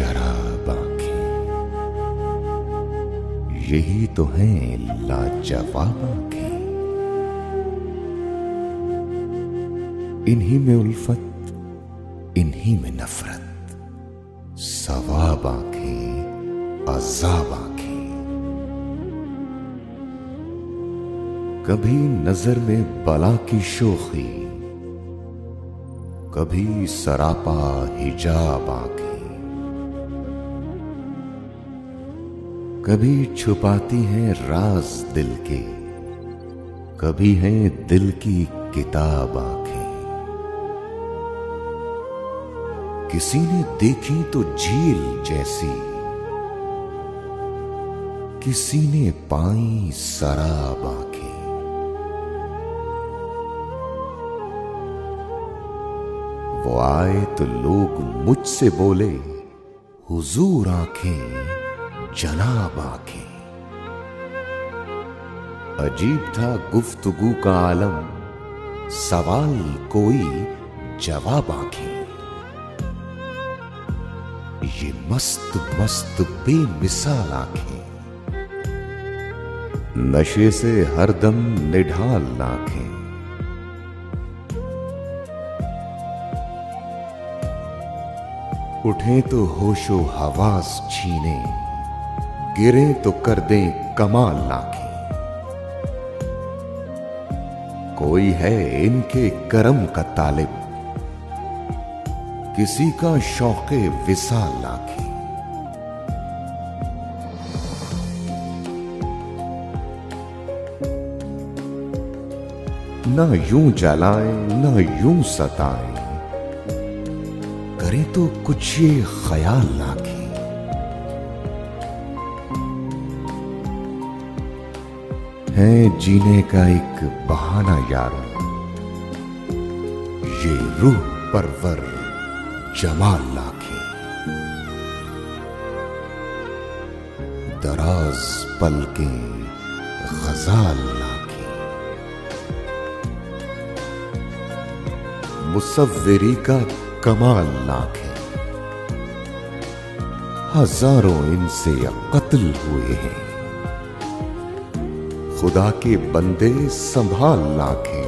शराब आंखें, यही तो हैं लाजवाब आंखें। इन्हीं में उल्फत, इन्हीं में नफरत, सवाब आंखें, अजाब आंखें। कभी नजर में बला की शोखी, कभी सरापा हिजाब आंखें। कभी छुपाती हैं राज दिल के, कभी हैं दिल की किताब आंखें। किसी ने देखी तो झील जैसी, किसी ने पाई शराब आंखें। वो आए तो लोग मुझसे बोले, हुजूर आंखें, जनाब आंखें। अजीब था गुफ्तगू का आलम, सवाल कोई जवाब आंखें। ये मस्त मस्त बेमिसाल आंखें, नशे से हरदम निढाल आंखें। उठें तो होशो हवास छीने, गिरे तो कर दें कमाल आंखें। कोई है इनके करम का तालिब, किसी का शौक़े विसाल आंखें। ना यूं जलाएं, ना यूं सताएं, करें तो कुछ ये ख्याल आंखें। है जीने का एक बहाना यारों, ये रूह परवर जमाल आंखें। दराज पलकें, गजाल आंखें। मुसव्विरी का कमाल आंखें। हजारों इनसे कत्ल हुए हैं, खुदा के बंदे संभाल आंखें।